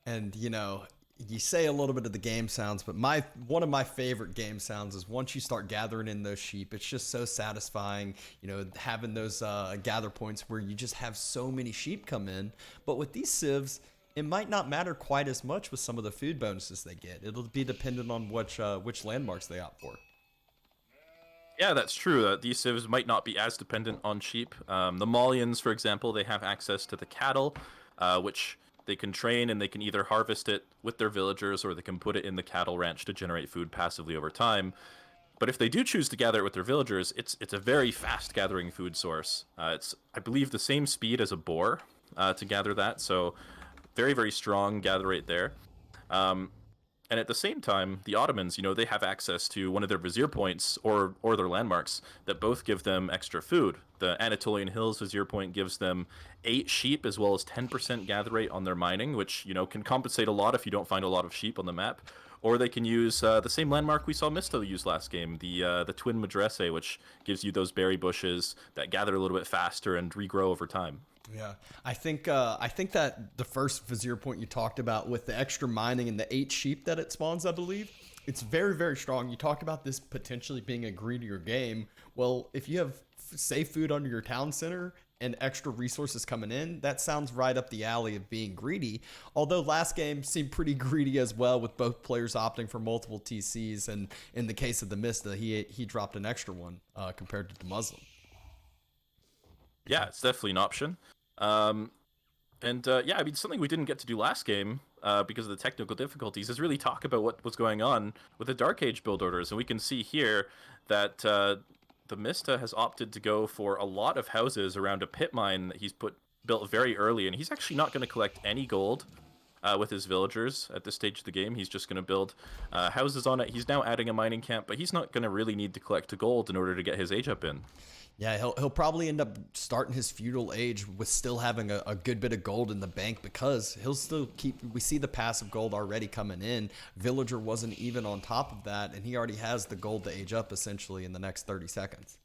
And you say a little bit of the game sounds, but one of my favorite game sounds is once you start gathering in those sheep. It's just so satisfying, having those gather points where you just have so many sheep come in. But with these civs, it might not matter quite as much with some of the food bonuses they get. It'll be dependent on which landmarks they opt for. Yeah, that's true. These civs might not be as dependent on sheep. The Malians, for example, they have access to the cattle, which they can train, and they can either harvest it with their villagers or they can put it in the cattle ranch to generate food passively over time. But if they do choose to gather it with their villagers, it's a very fast gathering food source. It's, I believe, the same speed as a boar to gather that, so very, very strong gather rate there. And at the same time, the Ottomans, they have access to one of their vizier points or their landmarks that both give them extra food. The Anatolian Hills vizier point gives them 8 sheep as well as 10% gather rate on their mining, which, can compensate a lot if you don't find a lot of sheep on the map. Or they can use the same landmark we saw Misto use last game, the Twin Madrase, which gives you those berry bushes that gather a little bit faster and regrow over time. Yeah, I think that the first vizier point you talked about with the extra mining and the 8 sheep that it spawns, I believe, it's very, very strong. You talked about this potentially being a greedier game. Well, if you have safe food under your town center and extra resources coming in, that sounds right up the alley of being greedy. Although last game seemed pretty greedy as well, with both players opting for multiple TCs, and in the case of DeMusliM, he dropped an extra one compared to DeMusliM. Yeah, it's definitely an option. Yeah, I mean, something we didn't get to do last game because of the technical difficulties is really talk about what was going on with the Dark Age build orders. And we can see here that DeMista has opted to go for a lot of houses around a pit mine that he's built very early. And he's actually not going to collect any gold with his villagers at this stage of the game. He's just going to build houses on it. He's now adding a mining camp, but he's not going to really need to collect the gold in order to get his age up in. Yeah, he'll probably end up starting his feudal age with still having a good bit of gold in the bank, because he'll still we see the passive gold already coming in. Villager wasn't even on top of that, and he already has the gold to age up essentially in the next 30 seconds.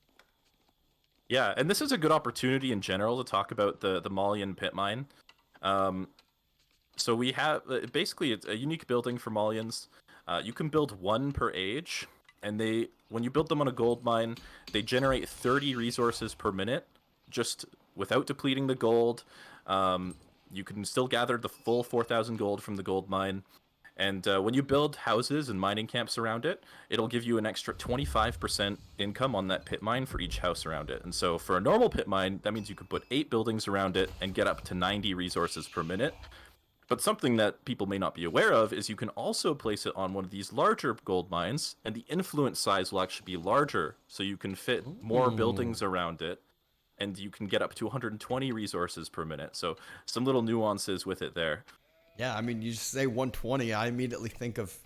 Yeah, and this is a good opportunity in general to talk about the Malian pit mine. So we have, basically, it's a unique building for Malians. You can build 1 per age. And when you build them on a gold mine, they generate 30 resources per minute, just without depleting the gold. You can still gather the full 4,000 gold from the gold mine. And when you build houses and mining camps around it, it'll give you an extra 25% income on that pit mine for each house around it. And so for a normal pit mine, that means you could put 8 buildings around it and get up to 90 resources per minute. But something that people may not be aware of is you can also place it on one of these larger gold mines, and the influence size will actually be larger, so you can fit more buildings around it, and you can get up to 120 resources per minute. So some little nuances with it there. Yeah, I mean, you just say 120, I immediately think of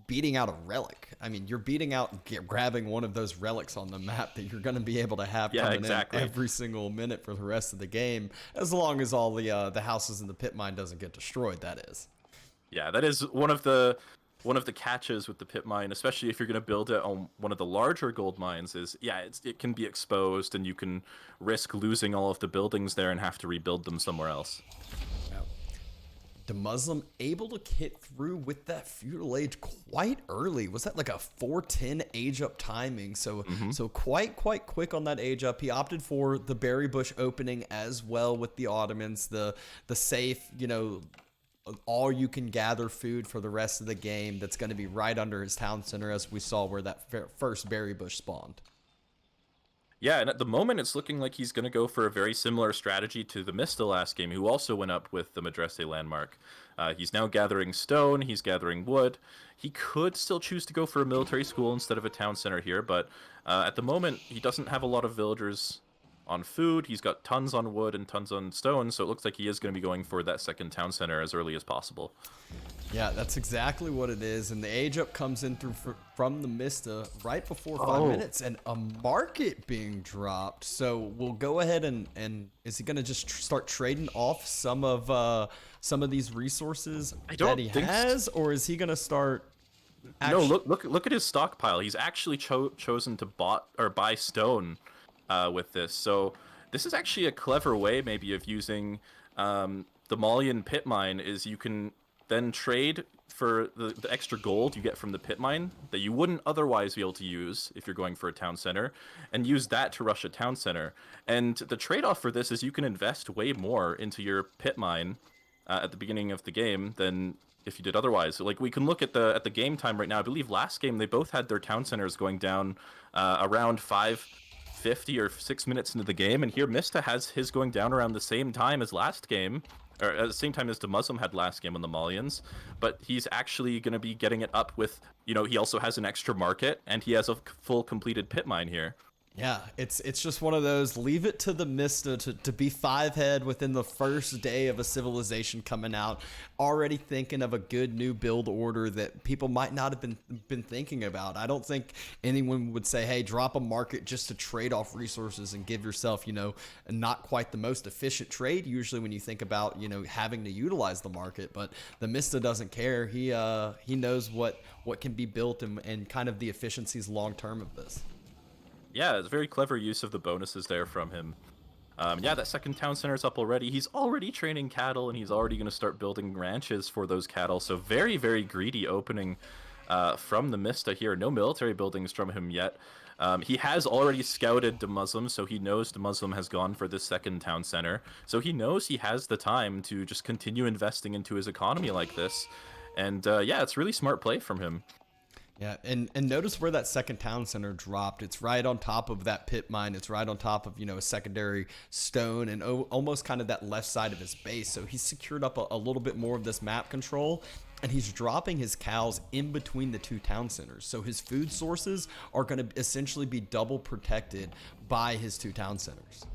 beating out a relic. I mean, you're beating out grabbing one of those relics on the map that you're going to be able to have coming in every single minute for the rest of the game, as long as all the houses in the pit mine doesn't get destroyed, that is. Yeah, that is one of the catches with the pit mine, especially if you're going to build it on one of the larger gold mines, is it can be exposed, and you can risk losing all of the buildings there and have to rebuild them somewhere else. DeMusliM able to hit through with that feudal age quite early. Was that like a 410 age up timing? So so quite quick on that age up. He opted for the berry bush opening as well with the Ottomans, the safe, all you can gather food for the rest of the game that's going to be right under his town center, as we saw where that first berry bush spawned. Yeah, and at the moment, it's looking like he's going to go for a very similar strategy to the Mista last game, who also went up with the Madrase landmark. He's now gathering stone, he's gathering wood. He could still choose to go for a military school instead of a town center here, but at the moment, he doesn't have a lot of villagers on food. He's got tons on wood and tons on stone, so it looks like he is going to be going for that second town center as early as possible. Yeah, that's exactly what it is. And the age up comes in from the Mista right before 5 minutes, and a market being dropped. So we'll go ahead and is he going to just start trading off some of these resources that he has, or is he going to start? No, look at his stockpile. He's actually chosen to buy stone with this. So this is actually a clever way maybe of using the Malian pit mine. Is you can then trade for the extra gold you get from the pit mine that you wouldn't otherwise be able to use if you're going for a town center, and use that to rush a town center. And the trade-off for this is you can invest way more into your pit mine at the beginning of the game than if you did otherwise. Like, we can look at the game time right now. I believe last game they both had their town centers going down around 5:50 or 6 minutes into the game, and here Mista has his going down around the same time as last game, or at the same time as DeMusliM had last game on the Malians, but he's actually going to be getting it up with, you know, he also has an extra market, and he has a full completed pit mine here. Yeah, it's just one of those, leave it to the Mista to be 5-head within the first day of a civilization coming out, already thinking of a good new build order that people might not have been thinking about. I don't think anyone would say, hey, drop a market just to trade off resources and give yourself, you know, not quite the most efficient trade usually when you think about, you know, having to utilize the market. But the Mista doesn't care. He knows what can be built and kind of the efficiencies long term of this. Yeah, it's a very clever use of the bonuses there from him. Yeah, that second town center's up already. He's already training cattle, and he's already going to start building ranches for those cattle. So very, very greedy opening from the Mista here. No military buildings from him yet. He has already scouted DeMusliM, so he knows DeMusliM has gone for this second town center. So he knows he has the time to just continue investing into his economy like this. And yeah, it's really smart play from him. Yeah, and notice where that second town center dropped. It's right on top of that pit mine. It's right on top of, you know, a secondary stone and almost kind of that left side of his base. So he's secured up a little bit more of this map control, and he's dropping his cows in between the two town centers. So his food sources are going to essentially be double protected by his two town centers.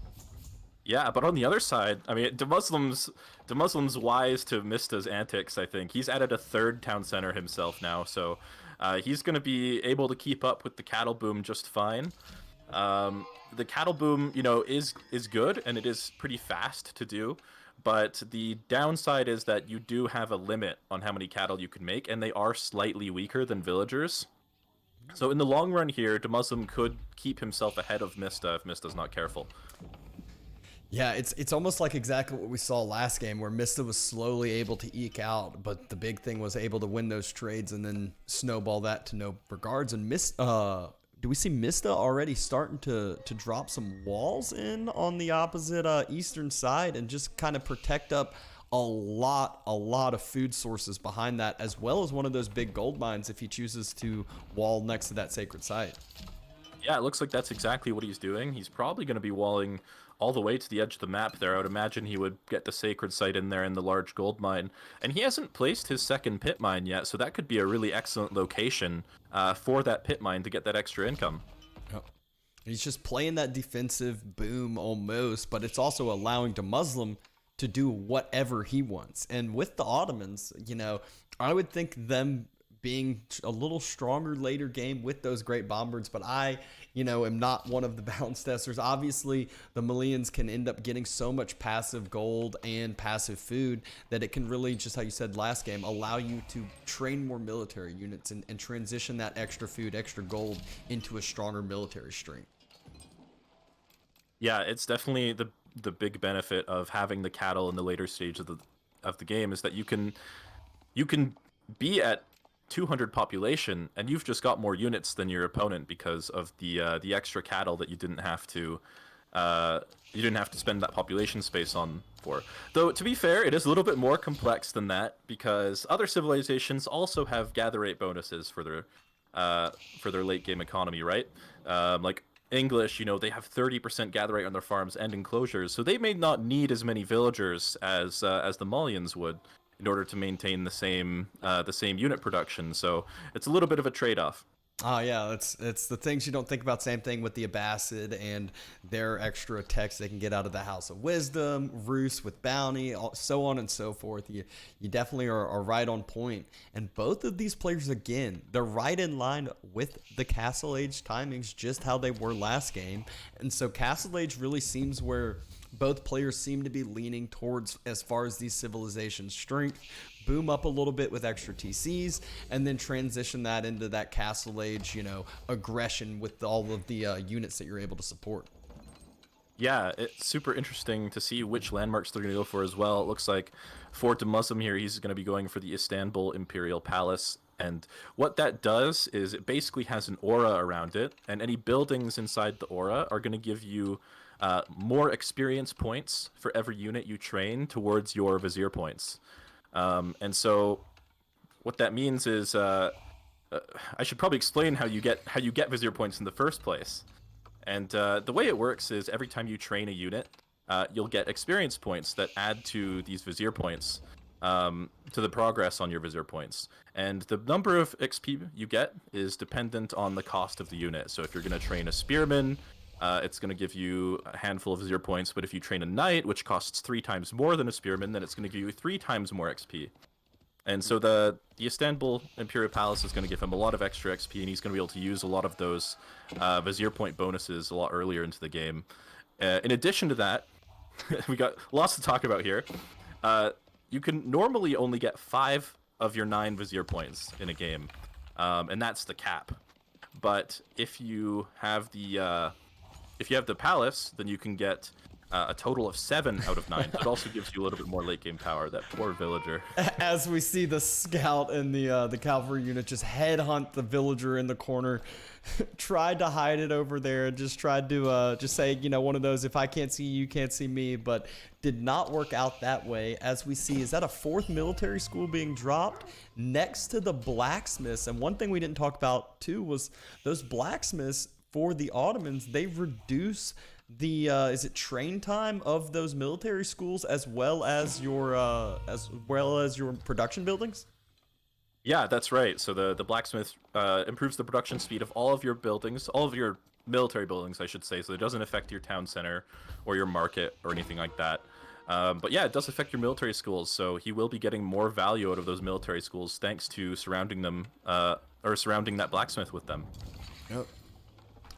Yeah, but on the other side, I mean, DeMusliM's wise to Mista's antics, I think. He's added a third town center himself now, so he's going to be able to keep up with the cattle boom just fine. The cattle boom, you know, is good, and it is pretty fast to do, but the downside is that you do have a limit on how many cattle you can make, and they are slightly weaker than villagers. So in the long run here, DeMusliM could keep himself ahead of Mista if Mista's not careful. Yeah, it's almost like exactly what we saw last game, where Mista was slowly able to eke out, but the big thing was able to win those trades and then snowball that to no regards. And do we see Mista already starting to drop some walls in on the opposite eastern side and just kind of protect up a lot of food sources behind that, as well as one of those big gold mines if he chooses to wall next to that sacred site? Yeah, it looks like that's exactly what he's doing. He's probably going to be walling all the way to the edge of the map there. I would imagine he would get the sacred site in there in the large gold mine. And he hasn't placed his second pit mine yet, so that could be a really excellent location for that pit mine to get that extra income. He's just playing that defensive boom almost, but it's also allowing DeMusliM to do whatever he wants. And with the Ottomans, you know, I would think them being a little stronger later game with those great bombards, but I, you know, am not one of the balance testers. Obviously, the Malians can end up getting so much passive gold and passive food that it can really, just how you said last game, allow you to train more military units and transition that extra food, extra gold into a stronger military strength. Yeah, it's definitely the big benefit of having the cattle in the later stage of the game is that you can be at 200 population and you've just got more units than your opponent because of the extra cattle that you didn't have to spend that population space on for. Though to be fair, it is a little bit more complex than that because other civilizations also have gather rate bonuses for their late game economy, right? Like English, you know, they have 30% gather rate on their farms and enclosures, so they may not need as many villagers as the Malians would in order to maintain the same unit production. So it's a little bit of a trade-off. Oh yeah, it's the things you don't think about. Same thing with the Abbasid and their extra attacks they can get out of the House of Wisdom, Rus with bounty, so on and so forth. You definitely are right on point. And both of these players, again, they're right in line with the Castle Age timings, just how they were last game. And so Castle Age really seems where both players seem to be leaning towards as far as these civilizations' strength. Boom up a little bit with extra TCs, and then transition that into that Castle Age, you know, aggression with all of the units that you're able to support. Yeah, it's super interesting to see which landmarks they're going to go for as well. It looks like for DeMusliM here, he's going to be going for the Istanbul Imperial Palace. And what that does is it basically has an aura around it, and any buildings inside the aura are going to give you more experience points for every unit you train towards your vizier points. And so what that means is I should probably explain how you get vizier points in the first place. And the way it works is every time you train a unit, you'll get experience points that add to these vizier points, to the progress on your vizier points. And the number of XP you get is dependent on the cost of the unit. So if you're going to train a spearman, it's going to give you a handful of vizier points. But if you train a knight, which costs 3 times more than a spearman, then it's going to give you 3 times more XP. And so the Istanbul Imperial Palace is going to give him a lot of extra XP, and he's going to be able to use a lot of those vizier point bonuses a lot earlier into the game. In addition to that, we got lots to talk about here. You can normally only get 5 of your 9 vizier points in a game, and that's the cap. But if you have the palace, then you can get a total of 7 out of 9. It also gives you a little bit more late game power. That poor villager. As we see the scout and the cavalry unit just headhunt the villager in the corner, tried to hide it over there, just tried to just say, you know, one of those, if I can't see you, you can't see me, but did not work out that way. As we see, is that a 4th military school being dropped next to the blacksmiths? And one thing we didn't talk about too was those blacksmiths for the Ottomans, they reduce the is it train time of those military schools as well as your production buildings? Yeah, that's right. So the blacksmith improves the production speed of all of your buildings, all of your military buildings, I should say. So it doesn't affect your town center or your market or anything like that. But yeah, it does affect your military schools. So he will be getting more value out of those military schools thanks to surrounding them or surrounding that blacksmith with them. Yep.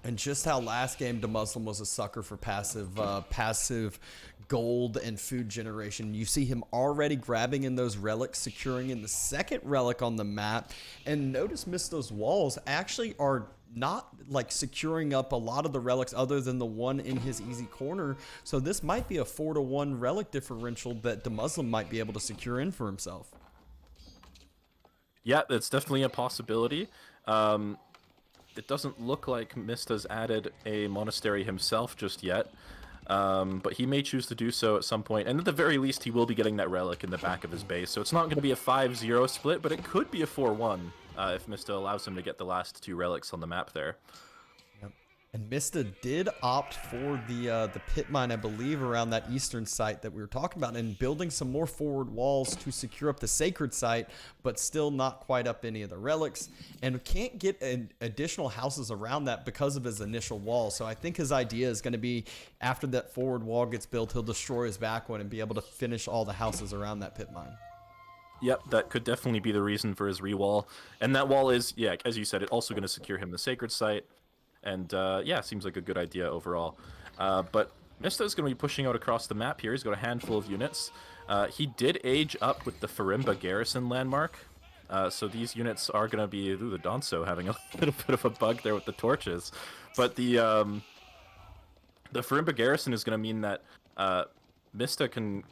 And just how last game DeMusliM was a sucker for passive gold and food generation. You see him already grabbing in those relics, securing in the 2nd relic on the map. And notice Misto's walls actually are not like securing up a lot of the relics other than the one in his easy corner. So this might be a 4-to-1 relic differential that DeMusliM might be able to secure in for himself. Yeah, that's definitely a possibility. It doesn't look like Mista's added a monastery himself just yet, but he may choose to do so at some point. And at the very least, he will be getting that relic in the back of his base. So it's not going to be a 5-0 split, but it could be a 4-1 if Mista allows him to get the last 2 relics on the map there. Yep. And Mista did opt for the pit mine, I believe, around that eastern site that we were talking about, and building some more forward walls to secure up the sacred site, but still not quite up any of the relics, and can't get additional houses around that because of his initial wall. So I think his idea is going to be, after that forward wall gets built, he'll destroy his back one and be able to finish all the houses around that pit mine. Yep, that could definitely be the reason for his rewall. And that wall is, yeah, as you said, it also going to secure him the sacred site. And yeah, seems like a good idea overall. But Mista is going to be pushing out across the map here. He's got a handful of units. He did age up with the Farimba garrison landmark. So these units are going to be... Ooh, the Donso having a little bit of a bug there with the torches. But the Farimba garrison is going to mean that Mista can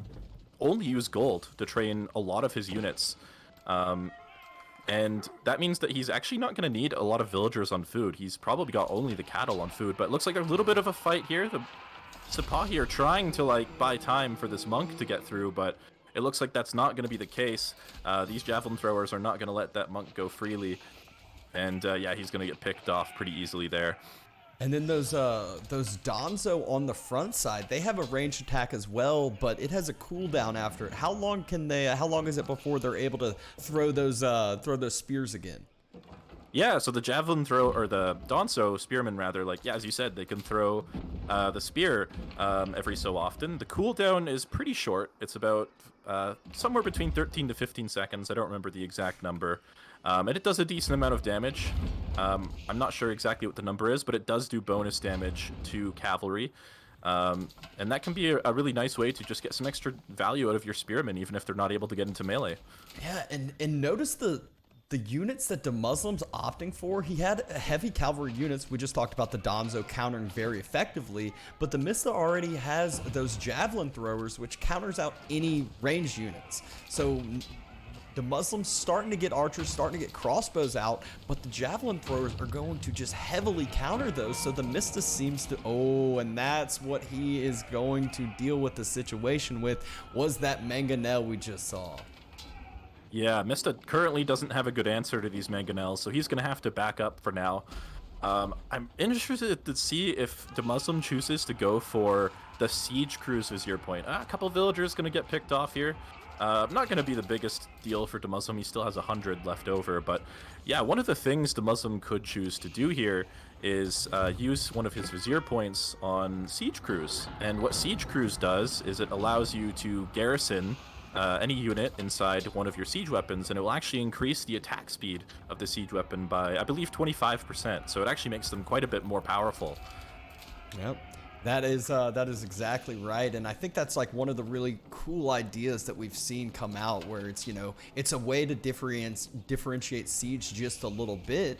only use gold to train a lot of his units. And that means that he's actually not going to need a lot of villagers on food. He's probably got only the cattle on food. But it looks like a little bit of a fight here. The Sipahi are trying to like buy time for this monk to get through, but it looks like that's not going to be the case. These javelin throwers are not going to let that monk go freely. And yeah, he's going to get picked off pretty easily there. And then those Donzo on the front side, they have a ranged attack as well, but it has a cooldown after it. How long can they? How long is it before they're able to throw those spears again? Yeah, so the javelin throw, or the Donso spearmen rather, like, yeah, as you said, they can throw the spear every so often. The cooldown is pretty short. It's about somewhere between 13 to 15 seconds. I don't remember the exact number. And it does a decent amount of damage. I'm not sure exactly what the number is, but it does do bonus damage to cavalry. And that can be a really nice way to just get some extra value out of your spearmen, even if they're not able to get into melee. Yeah, and notice the the units that DeMusliM's opting for, he had heavy cavalry units. We just talked about the Donzo countering very effectively, but DeMista already has those javelin throwers, which counters out any ranged units. So DeMusliM's starting to get archers, starting to get crossbows out, but the javelin throwers are going to just heavily counter those. So DeMista seems to, and that's what he is going to deal with the situation with, was that mangonel we just saw. Yeah, Mista currently doesn't have a good answer to these mangonels, so he's going to have to back up for now. I'm interested to see if DeMusliM chooses to go for the siege cruise vizier point. A couple villagers going to get picked off here. Not going to be the biggest deal for DeMusliM. He still has 100 left over, but yeah, one of the things DeMusliM could choose to do here is use one of his vizier points on siege cruise. And what siege cruise does is it allows you to garrison any unit inside one of your siege weapons, and it will actually increase the attack speed of the siege weapon by, I believe, 25%. So it actually makes them quite a bit more powerful. Yep. That is exactly right, and I think that's like one of the really cool ideas that we've seen come out, where it's, you know, it's a way to differentiate siege just a little bit.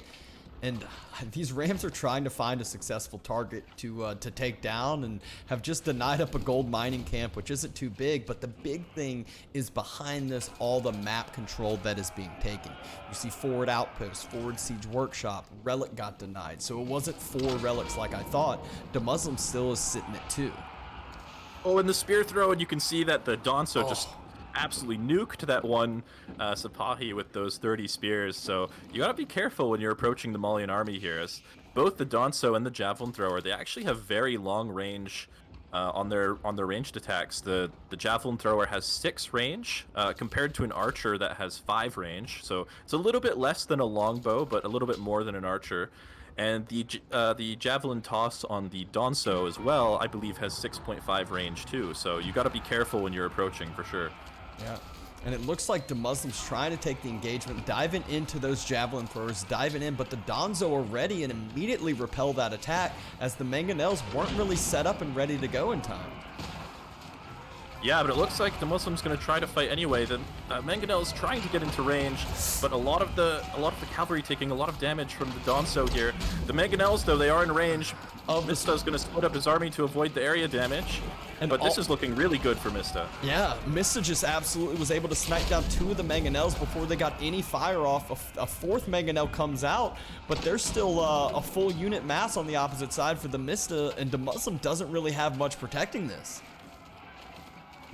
And these Rams are trying to find a successful target to take down, and have just denied up a gold mining camp, which isn't too big. But the big thing is behind this, all the map control that is being taken. You see forward outposts, forward siege workshop, relic got denied. So it wasn't 4 relics like I thought. DeMusliM still is sitting at 2. Oh, and the spear throw, and you can see that the Donso just absolutely nuked that one Sipahi with those 30 spears. So you gotta be careful when you're approaching the Malian army here, as both the Donso and the javelin thrower, they actually have very long range on their ranged attacks. The javelin thrower has 6 range compared to an archer that has 5 range. So it's a little bit less than a longbow, but a little bit more than an archer. And the javelin toss on the Donso as well, I believe, has 6.5 range too. So you got to be careful when you're approaching, for sure. Yeah, and it looks like DeMusliM's trying to take the engagement, diving into those javelin throwers, diving in, but the Donzo are ready and immediately repel that attack, as the mangonels weren't really set up and ready to go in time. Yeah, but it looks like DeMusliM's going to try to fight anyway. The mangonel's trying to get into range, but a lot of the cavalry taking a lot of damage from the Donso here. The mangonels, though, they are in range. Mista's going to split up his army to avoid the area damage, but this is looking really good for Mista. Yeah, Mista just absolutely was able to snipe down 2 of the mangonels before they got any fire off. A 4th mangonel comes out, but there's still a full unit mass on the opposite side for the Mista, and DeMusliM doesn't really have much protecting this.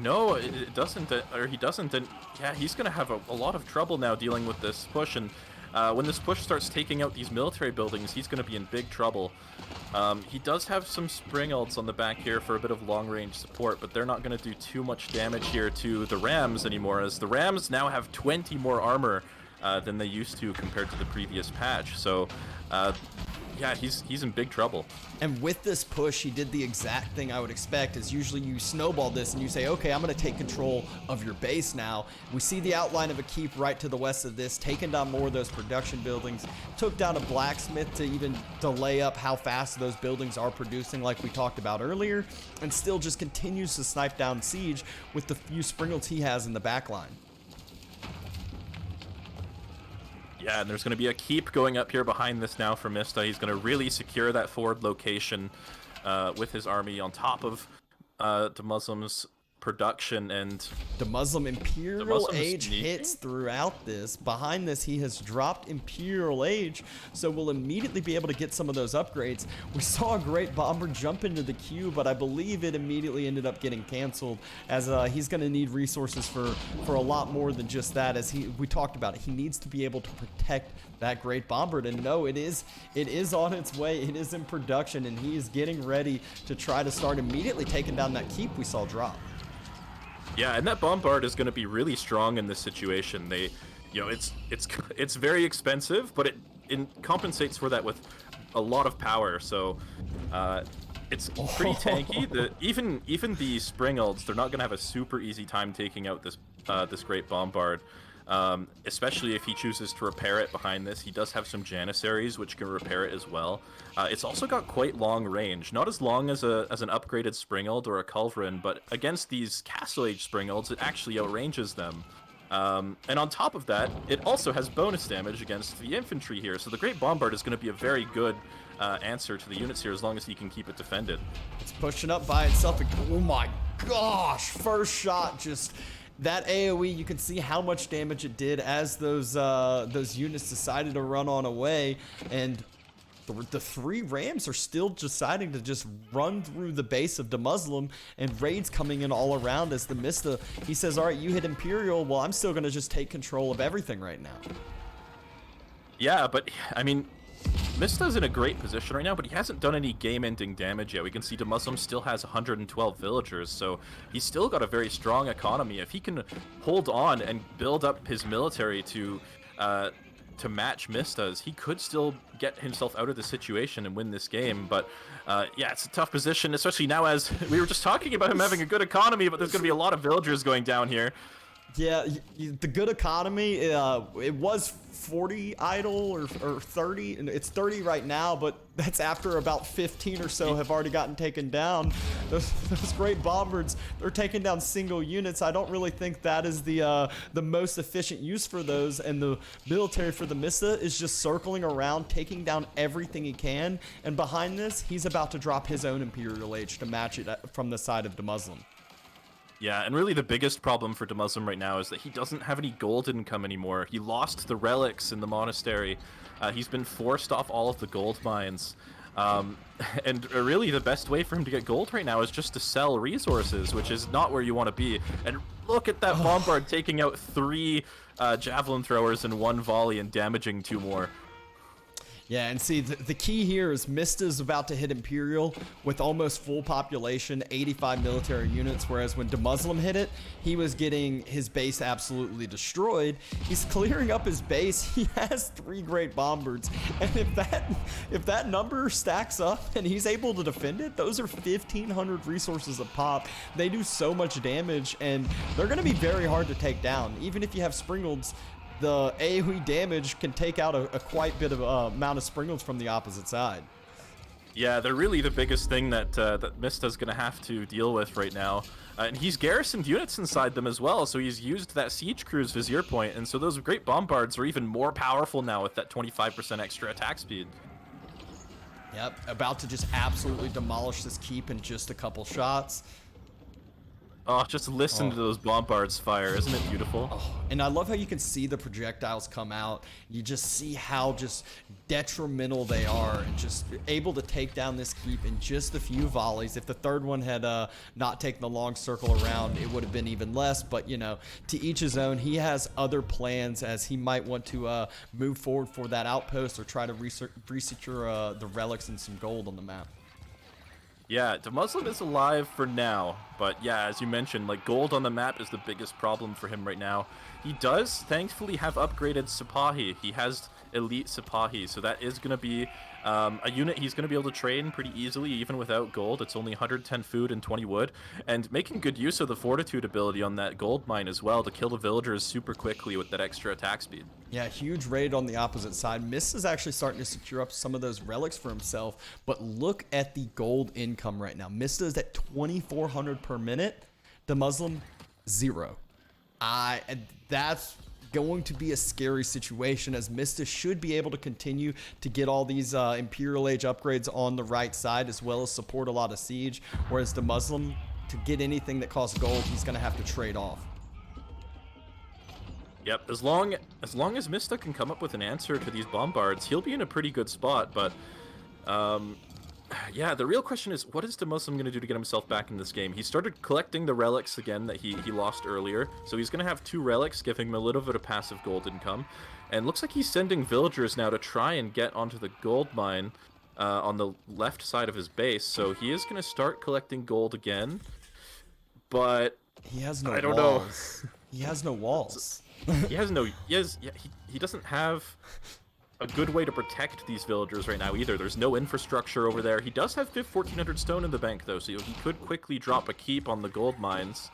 No, it doesn't, or he doesn't, and yeah, he's going to have a lot of trouble now dealing with this push, and when this push starts taking out these military buildings, he's going to be in big trouble. He does have some springalds on the back here for a bit of long-range support, but they're not going to do too much damage here to the Rams anymore, as the Rams now have 20 more armor than they used to compared to the previous patch. So yeah, he's in big trouble. And with this push, he did the exact thing I would expect, is usually you snowball this and you say, okay, I'm going to take control of your base now. We see the outline of a keep right to the west of this, taking down more of those production buildings, took down a blacksmith to even delay up how fast those buildings are producing like we talked about earlier, and still just continues to snipe down siege with the few springalds he has in the back line. Yeah, and there's going to be a keep going up here behind this now for Mista. He's going to really secure that forward location with his army on top of DeMusliM's production, and DeMusliM Imperial Age hits throughout this. Behind this, he has dropped Imperial Age, so we'll immediately be able to get some of those upgrades. We saw a great bomber jump into the queue, but I believe it immediately ended up getting canceled, as he's going to need resources for a lot more than just that. As we talked about it, he needs to be able to protect that great bomber. And no, it is on its way. It is in production, and he is getting ready to try to start immediately taking down that keep we saw drop. Yeah, and that bombard is going to be really strong in this situation. They, you know, it's very expensive, but it compensates for that with a lot of power. So it's pretty tanky. Even the springalds, they're not going to have a super easy time taking out this great bombard. Especially if he chooses to repair it behind this. He does have some Janissaries which can repair it as well. It's also got quite long range, not as long as an upgraded Springald or a Culverin, but against these Castle Age Springalds, it actually outranges them. And on top of that, it also has bonus damage against the infantry here. So the Great Bombard is going to be a very good answer to the units here as long as he can keep it defended. It's pushing up by itself. Oh my gosh! First shot, just that AOE. You can see how much damage it did as those units decided to run on away, and the three Rams are still deciding to just run through the base of DeMusliM, and raids coming in all around as TheMista. He says, all right, you hit Imperial. Well, I'm still going to just take control of everything right now. Yeah, but, I mean, Mista's in a great position right now, but he hasn't done any game-ending damage yet. We can see DeMusliM still has 112 villagers, so he's still got a very strong economy. If he can hold on and build up his military to match Mista's, he could still get himself out of the situation and win this game. But yeah, it's a tough position, especially now as we were just talking about him having a good economy, but there's going to be a lot of villagers going down here. Yeah, the good economy, it was 40 idle or 30, and it's 30 right now, but that's after about 15 or so have already gotten taken down. Those great bombards, they're taking down single units. I don't really think that is the most efficient use for those, and the military for TheMista is just circling around, taking down everything he can, and behind this, he's about to drop his own Imperial Age to match it from the side of DeMusliM. Yeah, and really the biggest problem for DeMusliM right now is that he doesn't have any gold income anymore. He lost the relics in the monastery. He's been forced off all of the gold mines. And really the best way for him to get gold right now is just to sell resources, which is not where you want to be. And look at that bombard taking out 3 javelin throwers in 1 volley and damaging 2 more. Yeah, and see, the key here is Mista's about to hit Imperial with almost full population, 85 military units, whereas when DeMusliM hit it, he was getting his base absolutely destroyed. He's clearing up his base. He has 3 great bombards, and if that number stacks up and he's able to defend it, those are 1,500 resources a pop. They do so much damage, and they're going to be very hard to take down. Even if you have Springolds, the AoE damage can take out a quite bit of amount of Springolds from the opposite side. Yeah, they're really the biggest thing that that Mista's going to have to deal with right now. And he's garrisoned units inside them as well, so he's used that siege crew's vizier point, and so those great bombards are even more powerful now with that 25% extra attack speed. Yep, about to just absolutely demolish this keep in just a couple shots. Oh, just listen to those bombards fire. Isn't it beautiful? Oh, and I love how you can see the projectiles come out. You just see how just detrimental they are, and just able to take down this keep in just a few volleys. If the third one had not taken the long circle around, it would have been even less. But, you know, to each his own. He has other plans, as he might want to move forward for that outpost or try to resecure the relics and some gold on the map. Yeah, DeMusliM is alive for now, but yeah, as you mentioned, like, gold on the map is the biggest problem for him right now. He does, thankfully, have upgraded Sipahi. He has elite Sipahi, so that is going to be a unit he's going to be able to train pretty easily, even without gold. It's only 110 food and 20 wood, and making good use of the fortitude ability on that gold mine as well to kill the villagers super quickly with that extra attack speed. Yeah, huge raid on the opposite side. Mist is actually starting to secure up some of those relics for himself, but look at the gold income right now. Mist is at 2,400 per minute. DeMusliM, 0. And that's going to be a scary situation, as Mista should be able to continue to get all these Imperial Age upgrades on the right side, as well as support a lot of siege, whereas DeMusliM, to get anything that costs gold, he's going to have to trade off. Yep, as long as Mista can come up with an answer to these bombards, he'll be in a pretty good spot, but yeah, the real question is, what is DeMusliM going to do to get himself back in this game? He started collecting the relics again that he lost earlier, so he's going to have 2 relics, giving him a little bit of passive gold income, and looks like he's sending villagers now to try and get onto the gold mine on the left side of his base, so he is going to start collecting gold again, but he has no I don't walls. know. He has no walls. He doesn't have a good way to protect these villagers right now either. There's no infrastructure over there. He does have 1,400 stone in the bank though, so he could quickly drop a keep on the gold mines.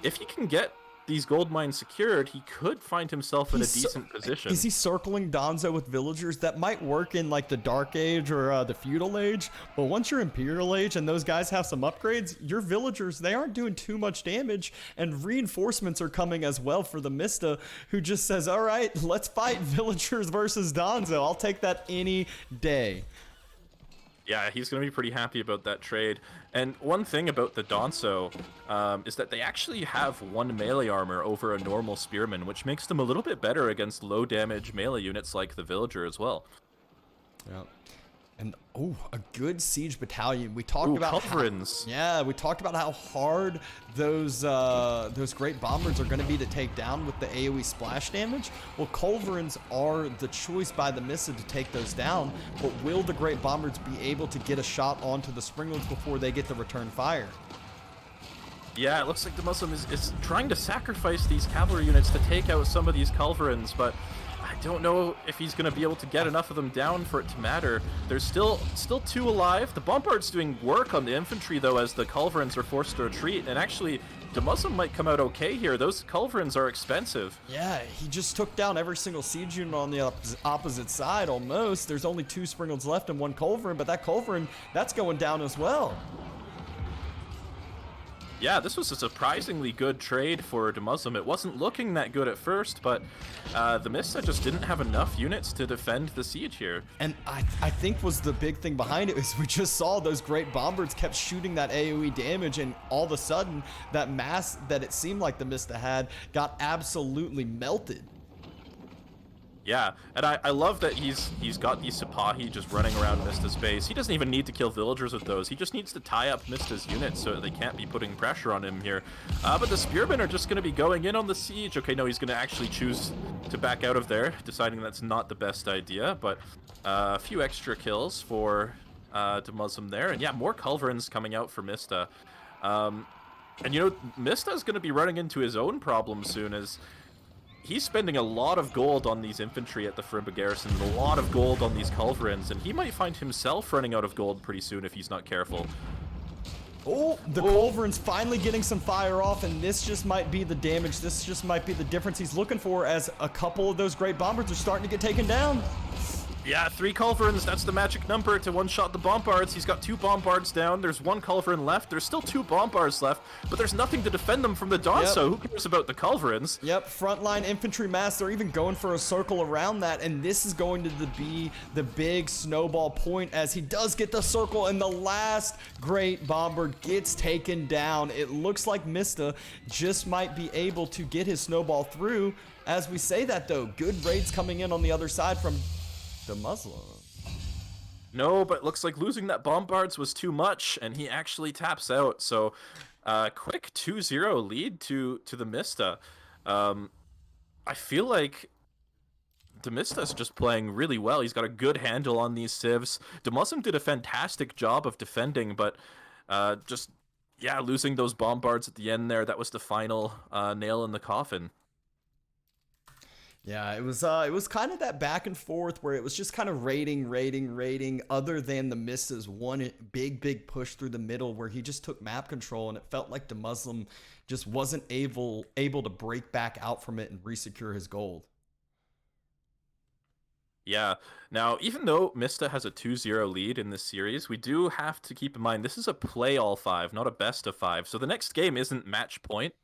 If he can get these gold mines secured, he could find himself in a He's decent position. Is he circling Donzo with villagers? That might work in like the Dark Age or the Feudal Age, but once you're Imperial Age and those guys have some upgrades, your villagers, they aren't doing too much damage, and reinforcements are coming as well for the Mista, who just says, all right, let's fight villagers versus Donzo. I'll take that any day. Yeah, he's going to be pretty happy about that trade. And one thing about the Donzo is that they actually have 1 melee armor over a normal spearman, which makes them a little bit better against low damage melee units like the villager as well. Yeah. And a good siege battalion. We talked about culverins. We talked about how hard those great bombards are going to be to take down with the AOE splash damage. Well, culverins are the choice by the Mista to take those down, but will the great bombards be able to get a shot onto the springlings before they get the return fire? Yeah, it looks like DeMusliM is trying to sacrifice these cavalry units to take out some of these culverins, but I don't know if he's going to be able to get enough of them down for it to matter. There's still 2 alive. The bombard's doing work on the infantry, though, as the culverins are forced to retreat. And actually, DeMusliM might come out okay here. Those culverins are expensive. Yeah, he just took down every single siege unit on the opposite side, almost. There's only 2 springlings left and 1 culverin, but that culverin, that's going down as well. Yeah, this was a surprisingly good trade for DeMusliM. It wasn't looking that good at first, but the Mista just didn't have enough units to defend the siege here. And I think was the big thing behind it is we just saw those great bombards kept shooting that AoE damage, and all of a sudden that mass that it seemed like the Mista had got absolutely melted. Yeah, and I love that he's got these Sipahi just running around Mista's base. He doesn't even need to kill villagers with those. He just needs to tie up Mista's units so they can't be putting pressure on him here. But the spearmen are just going to be going in on the siege. Okay, no, he's going to actually choose to back out of there, deciding that's not the best idea. But a few extra kills for DeMusliM there. And yeah, more culverins coming out for Mista. And you know, Mista is going to be running into his own problem soon, as he's spending a lot of gold on these infantry at the Farimba garrison, a lot of gold on these culverins, and he might find himself running out of gold pretty soon if he's not careful. Oh, the culverin's finally getting some fire off, and this just might be the damage. This just might be the difference he's looking for, as a couple of those great bombards are starting to get taken down. Yeah, 3 culverins, that's the magic number to one-shot the bombards. He's got 2 bombards down, there's 1 culverin left, there's still 2 bombards left, but there's nothing to defend them from the Donzo. Who cares about the culverins? Yep, frontline infantry mass, they're even going for a circle around that, and this is going to be the big snowball point, as he does get the circle, and the last great bombard gets taken down. It looks like Mista just might be able to get his snowball through. As we say that, though, good raids coming in on the other side from DeMusliM. No, but looks like losing that bombards was too much, and he actually taps out. So, quick 2-0 lead to the Mista. I feel like DeMista's just playing really well. He's got a good handle on these civs. DeMusliM did a fantastic job of defending, but just, yeah, losing those bombards at the end there, that was the final nail in the coffin. Yeah, it was kind of that back and forth where it was just kind of raiding, other than the Mista's one big push through the middle where he just took map control, and it felt like DeMusliM just wasn't able to break back out from it and resecure his gold. Yeah. Now, even though Mista has a 2-0 lead in this series, we do have to keep in mind this is a play all 5, not a best of 5. So the next game isn't match point.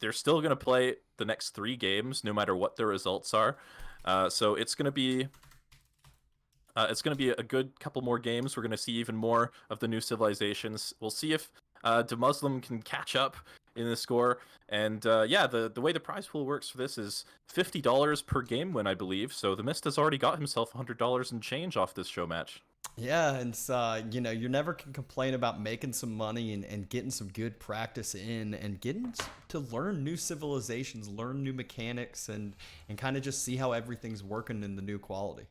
They're still going to play the next 3 games, no matter what their results are. So it's going to be a good couple more games. We're going to see even more of the new civilizations. We'll see if DeMusliM can catch up in the score. And yeah, the way the prize pool works for this is $50 per game win, I believe. So the Mista's already got himself $100 and change off this show match. Yeah, and you know, you never can complain about making some money and getting some good practice in, and getting to learn new civilizations, learn new mechanics, and kind of just see how everything's working in the new quality.